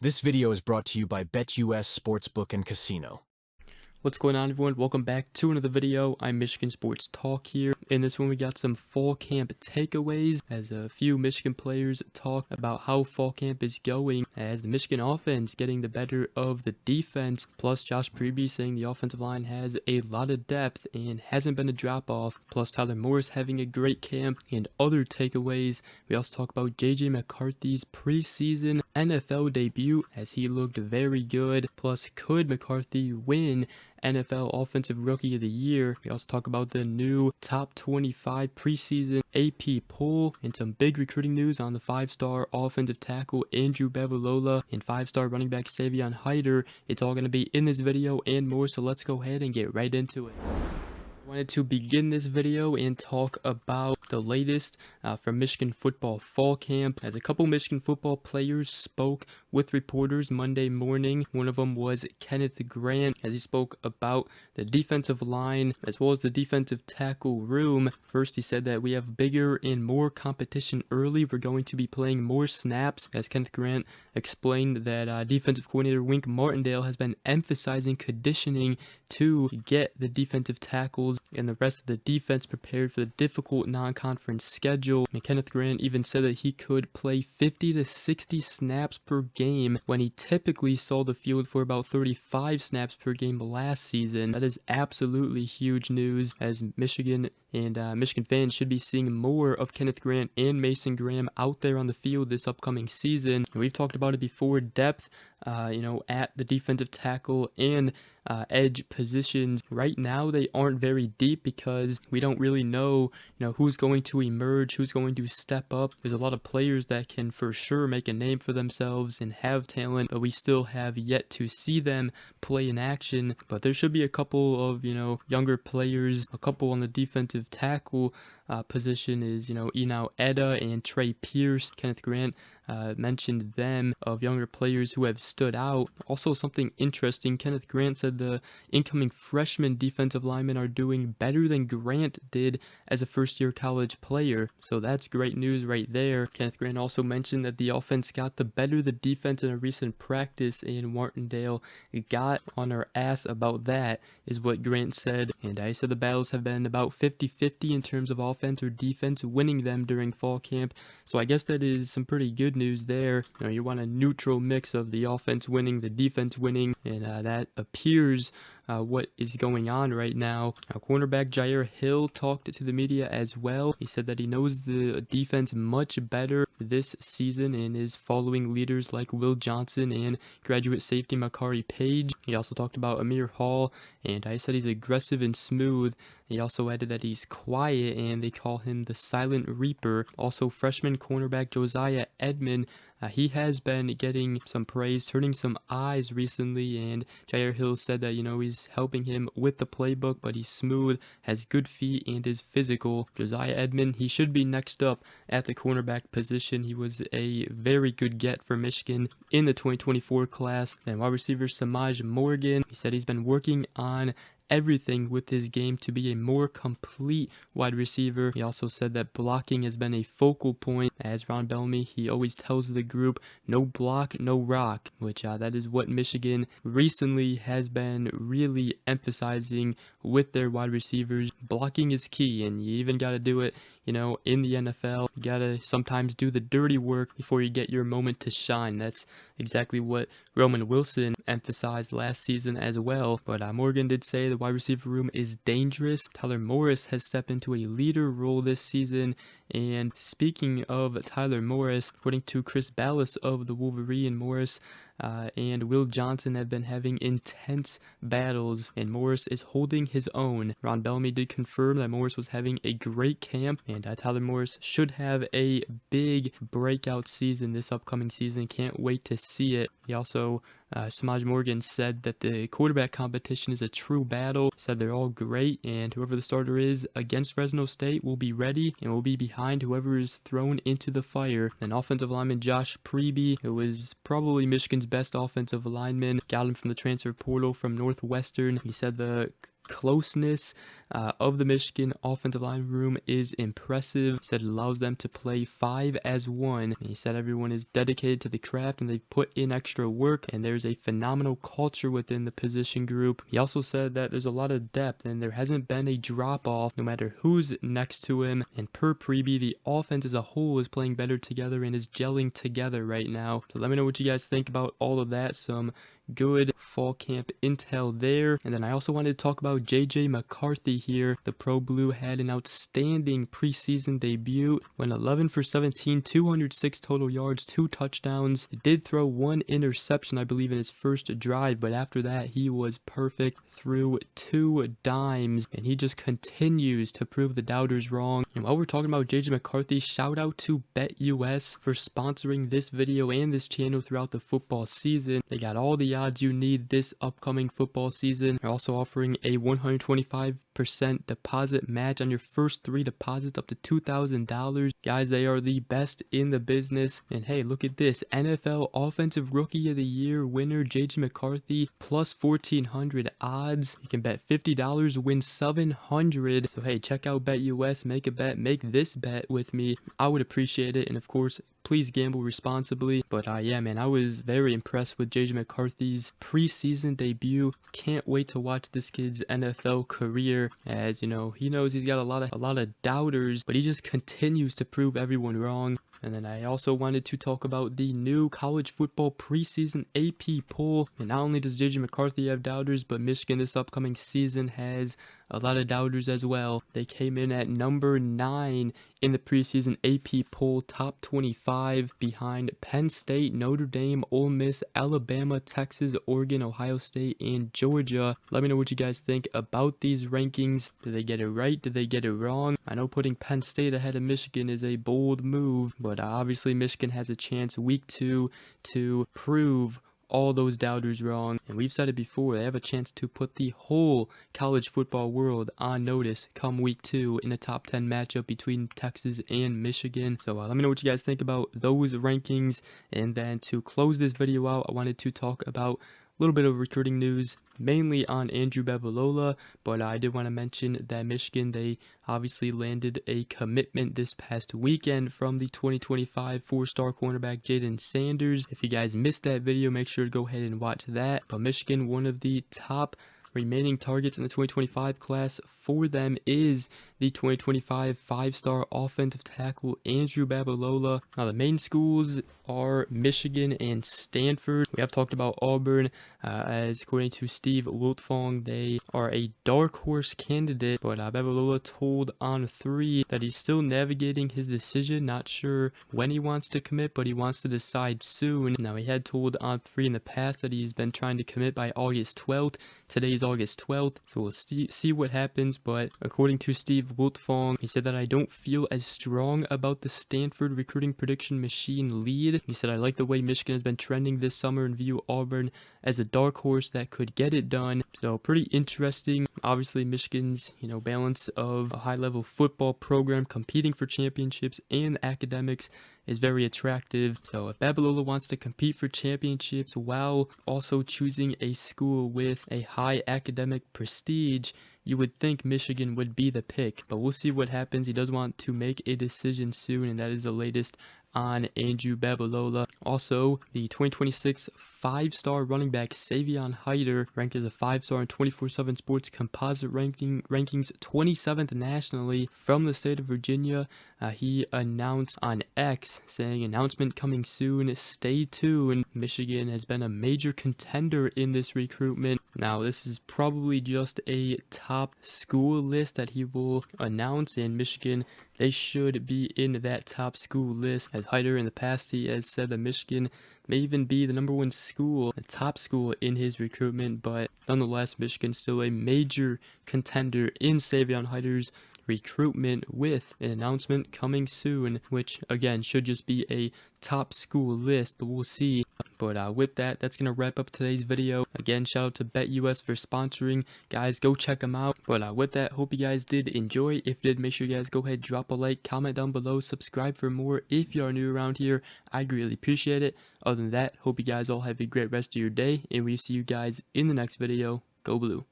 This video is brought to you by BetUS Sportsbook and Casino. What's going on, everyone? Welcome back to another video. I'm Michigan Sports Talk here. In this one, we got some fall camp takeaways as a few Michigan players talk about how fall camp is going as the Michigan offense getting the better of the defense. Plus, Josh Preby saying the offensive line has a lot of depth and hasn't been a drop-off. Plus, Tyler Morris having a great camp and other takeaways. We also talk about JJ McCarthy's preseason NFL debut as he looked very good. Plus, could McCarthy win NFL Offensive Rookie of the Year? We also talk about the new top 25 preseason AP poll and some big recruiting news on the 5-star offensive tackle Andrew Babalola and 5-star running back Savion Hiter. It's all going to be in this video and more, so let's go ahead and get right into it. I wanted to begin this video and talk about the latest from Michigan football fall camp, as a couple Michigan football players spoke with reporters Monday morning. One of them was Kenneth Grant, as he spoke about the defensive line as well as the defensive tackle room. First, he said that we have bigger and more competition early. We're going to be playing more snaps, as Kenneth Grant explained that defensive coordinator Wink Martindale has been emphasizing conditioning to get the defensive tackles and the rest of the defense prepared for the difficult non-conference schedule. And Kenneth Grant even said that he could play 50 to 60 snaps per game when he typically saw the field for about 35 snaps per game last season. That is absolutely huge news, as Michigan and Michigan fans should be seeing more of Kenneth Grant and Mason Graham out there on the field this upcoming season. And we've talked about it before, depth at the defensive tackle and edge positions. Right now, they aren't very deep because we don't really know, who's going to emerge, who's going to step up. There's a lot of players that can for sure make a name for themselves and have talent, but we still have yet to see them play in action. But there should be a couple of, younger players, a couple on the defensive tackle position is, Enow Etta and Trey Pierce. Kenneth Grant mentioned them of younger players who have stood out. Also, something interesting, Kenneth Grant said the incoming freshman defensive linemen are doing better than Grant did as a first-year college player. So that's great news right there. Kenneth Grant also mentioned that the offense got the better of the defense in a recent practice, and Martindale got on our ass about that, is what Grant said. And I said the battles have been about 50-50 in terms of offense or defense, winning them during fall camp. So I guess that is some pretty good news there. You want a neutral mix of the offense winning, the defense winning, and that appears what is going on right now. Cornerback Jair Hill talked to the media as well. He said that he knows the defense much better this season and is following leaders like Will Johnson and graduate safety Makari Page. He also talked about Amir Hall, and I said he's aggressive and smooth. He also added that he's quiet and they call him the Silent Reaper. Also, freshman cornerback Josiah Edmond, he has been getting some praise, turning some eyes recently, and Jair Hill said that, he's helping him with the playbook, but he's smooth, has good feet, and is physical. Josiah Edmond, he should be next up at the cornerback position. He was a very good get for Michigan in the 2024 class. And wide receiver Samaj Morgan, he said he's been working on everything with his game to be a more complete wide receiver. He also said that blocking has been a focal point. As Ron Bellamy, he always tells the group, no block, no rock, which that is what Michigan recently has been really emphasizing with their wide receivers. Blocking is key, and you even got to do it, in the NFL. You got to sometimes do the dirty work before you get your moment to shine. That's exactly what Roman Wilson emphasized last season as well. But Morgan did say the wide receiver room is dangerous. Tyler Morris has stepped into a leader role this season. And speaking of Tyler Morris, according to Chris Ballas of the Wolverine, Morris and Will Johnson have been having intense battles, and Morris is holding his own. Ron Bellamy did confirm that Morris was having a great camp, and Tyler Morris should have a big breakout season this upcoming season. Can't wait to see it. He also Samaj Morgan said that the quarterback competition is a true battle. Said they're all great, and whoever the starter is against Fresno State will be ready and will be behind whoever is thrown into the fire. And offensive lineman Josh Preby, who was probably Michigan's best offensive lineman, got him from the transfer portal from Northwestern. He said the closeness of the Michigan offensive line room is impressive. He said it allows them to play 5 as 1. And he said everyone is dedicated to the craft and they've put in extra work, and there's a phenomenal culture within the position group. He also said that there's a lot of depth and there hasn't been a drop off no matter who's next to him. And per Preby, the offense as a whole is playing better together and is gelling together right now. So let me know what you guys think about all of that. Some good fall camp intel there. And then I also wanted to talk about JJ McCarthy here. The Pro Blue had an outstanding preseason debut, went 11 for 17, 206 total yards, 2 touchdowns. He did throw 1 interception, I believe, in his first drive, but after that he was perfect, threw 2 dimes, and he just continues to prove the doubters wrong. And while we're talking about JJ McCarthy, shout out to BetUS for sponsoring this video and this channel throughout the football season. They got all the odds you need this upcoming football season. They're also offering a 125% deposit match on your first 3 deposits up to $2,000. Guys, they are the best in the business. And hey, look at this. NFL Offensive Rookie of the Year winner JJ McCarthy plus 1,400 odds. You can bet $50, win $700. So hey, check out BetUS, make a bet, make this bet with me. I would appreciate it. And of course, please gamble responsibly. But yeah, man, I was very impressed with JJ McCarthy's preseason debut. Can't wait to watch this kid's NFL career. As you know, he knows he's got a lot of doubters, but he just continues to prove everyone wrong. And then I also wanted to talk about the new college football preseason AP poll. And not only does JJ McCarthy have doubters, but Michigan this upcoming season has a lot of doubters as well. They came in at number 9 in the preseason AP poll, top 25, behind Penn State, Notre Dame, Ole Miss, Alabama, Texas, Oregon, Ohio State, and Georgia. Let me know what you guys think about these rankings. Did they get it right? Did they get it wrong? I know putting Penn State ahead of Michigan is a bold move, but obviously Michigan has a chance week 2 to prove all those doubters wrong. And we've said it before, they have a chance to put the whole college football world on notice come week 2 in a top 10 matchup between Texas and Michigan. So let me know what you guys think about those rankings. And then to close this video out, I wanted to talk about a little bit of recruiting news, mainly on Andrew Babalola, but I did want to mention that Michigan, they obviously landed a commitment this past weekend from the 2025 4-star cornerback Jaden Sanders. If you guys missed that video, make sure to go ahead and watch that. But Michigan, one of the top remaining targets in the 2025 class for them is the 2025 5-star offensive tackle Andrew Babalola. Now the main schools are Michigan and Stanford. We have talked about Auburn, as according to Steve Wiltfong, they are a dark horse candidate, but Babalola told On3 that he's still navigating his decision, not sure when he wants to commit, but he wants to decide soon. Now he had told On3 in the past that he's been trying to commit by August 12th. Today is August 12th, so we'll see what happens. But according to Steve Wiltfong, he said that I don't feel as strong about the Stanford recruiting prediction machine lead. He said, I like the way Michigan has been trending this summer and view Auburn as a dark horse that could get it done. So pretty interesting. Obviously Michigan's, balance of a high-level football program competing for championships and academics is very attractive. So if Babalola wants to compete for championships while also choosing a school with a high academic prestige, you would think Michigan would be the pick, but we'll see what happens. He does want to make a decision soon, and that is the latest on Andrew Babalola. Also, the 2026 5-star running back Savion Hiter, ranked as a 5-star in 24/7 Sports composite rankings, 27th nationally from the state of Virginia. He announced on X saying, announcement coming soon, stay tuned. Michigan has been a major contender in this recruitment. Now this is probably just a top school list that he will announce, and Michigan, they should be in that top school list. As Hiter in the past, he has said that Michigan may even be the #1 school, the top school in his recruitment, but nonetheless Michigan's still a major contender in Savion Hiter's recruitment, with an announcement coming soon, which again should just be a top school list, but we'll see. But with that, that's gonna wrap up today's video. Again, shout out to BetUS for sponsoring. Guys, go check them out. But with that, hope you guys did enjoy. If you did, make sure you guys go ahead, drop a like, comment down below, subscribe for more if you are new around here. I greatly appreciate it. Other than that, hope you guys all have a great rest of your day, and we'll see you guys in the next video. Go Blue.